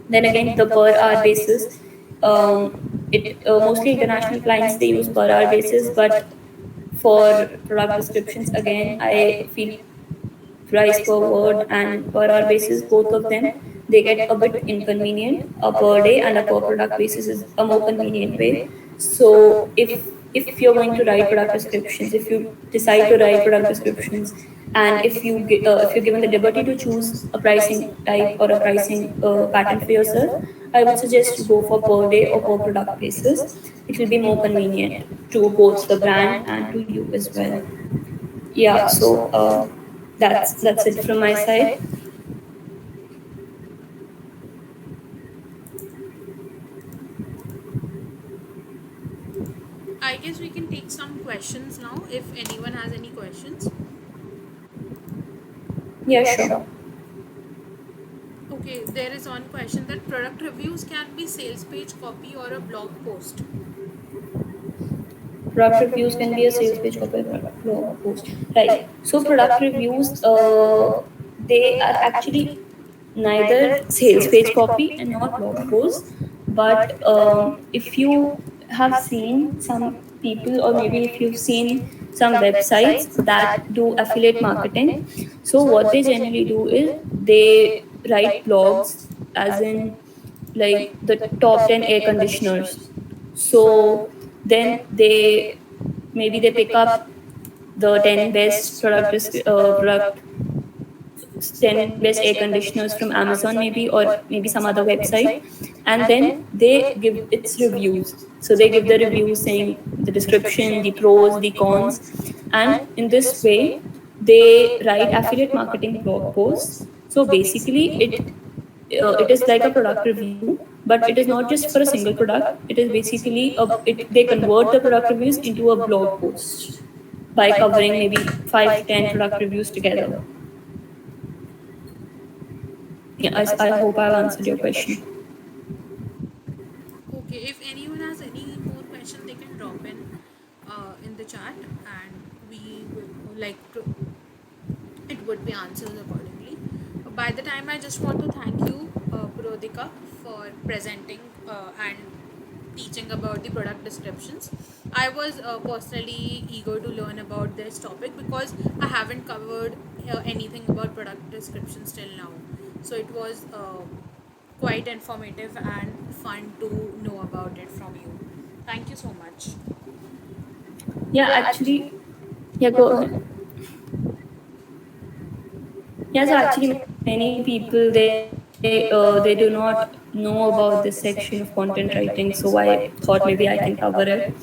Then again, the per hour basis. It Mostly international clients, they use per hour basis, but for product descriptions, again, I feel price per word and per hour basis, both of them, they get a bit inconvenient. A per day and a per product basis is a more convenient way. So if you're going to write product descriptions, if you decide to write product descriptions, and if you're given the liberty to choose a pricing type or a pricing pattern for yourself, I would suggest you go for per day or per product basis. It will be more convenient to both the brand and to you as well. Yeah, so that's it from my side. I guess we can take some questions now if anyone has any questions. Yeah, sure. Okay, there is one question that product reviews can be sales page copy or a blog post. Product reviews can be a sales page copy or blog post. Right. So product reviews, they are actually neither sales page copy and not blog post. But if you have seen some people, or maybe if you've seen some websites that do affiliate marketing, so what they generally do is they write blogs, as in like the top 10 air conditioners. So then they, maybe they pick up the 10 best product 10 best air conditioners from Amazon, maybe, or maybe some other website, and then they give its reviews. So they give the reviews saying the description, the pros, the cons, and in this way, they write affiliate marketing blog posts. So basically, it is like a product review, but it is not just for a single product. It is basically they convert the product reviews into a blog post by covering maybe 5 to 10 product reviews together. Yeah, I hope I've answered your question. Okay, if anyone has any more question, they can drop in the chat, and we will it would be answered accordingly. By the time, I just want to thank you, Purodhika, for presenting and teaching about the product descriptions. I was personally eager to learn about this topic because I haven't covered anything about product descriptions till now. So it was quite informative and fun to know about it from you. Thank you so much. Yeah, actually, yeah, go ahead. Yeah, so actually, many people they do not know about this section of content writing. So I thought maybe I can cover it.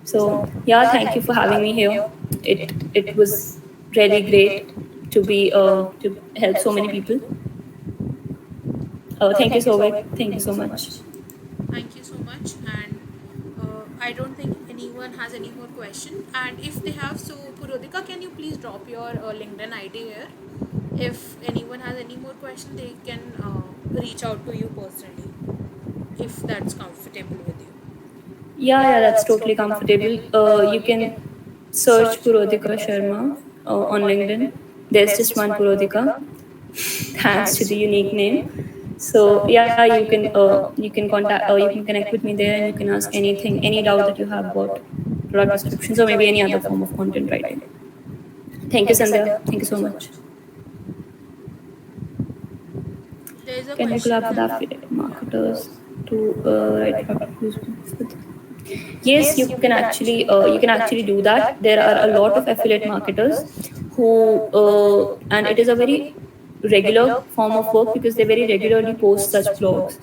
So yeah, thank you for having me here. It was really great to be to help so many people. Thank you, Sovic. Thank you so much. Thank you so much. And I don't think anyone has any more question. And if they have, so Purodhika, can you please drop your LinkedIn ID here? If anyone has any more question, they can reach out to you personally, if that's comfortable with you. Yeah, that's totally comfortable. You can search Purodhika Sharma on LinkedIn. There's just one Purodhika, thanks to the unique name. So yeah, you can contact, you can connect with me there, and you can ask anything, any doubt that you have about product descriptions or maybe any other form of content writing. Thank you, Sandhya. Thank you so much. There is a Can you question collab with that, affiliate yeah. marketers to write product reviews? Yes, you can actually do that. There are a lot of affiliate marketers who and it is a very regular form of work because they very regularly post such blogs.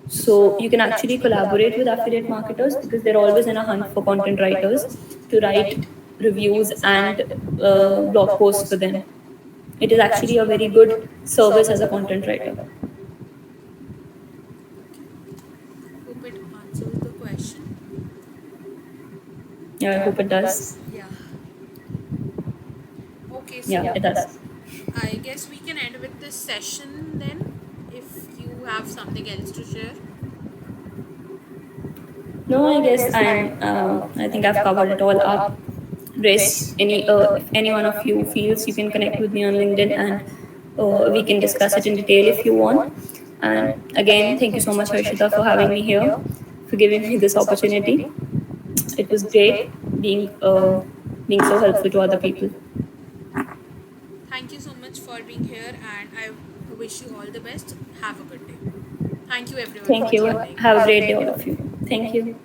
So you can actually collaborate with affiliate marketers because they're always in a hunt for content writers to write reviews and blog posts for them. It is actually a very good service as a content writer. Hope it answers the question. Yeah, I hope it does. Yeah. Okay, Yeah, so it does. I guess we can end with this session then, if you have something else to share. No, I guess I think I've covered it all up. Rest. If any one of you feels, you can connect with me on LinkedIn, and we can discuss it in detail if you want. And again, thank you so much, Harshita, for having me here, for giving me this opportunity. It was great being being so helpful to other people. Thank you so much for being here, and I wish you all the best. Have a good day. Thank you everyone Thank for you. joining. Have a great day, all of you. Thank you.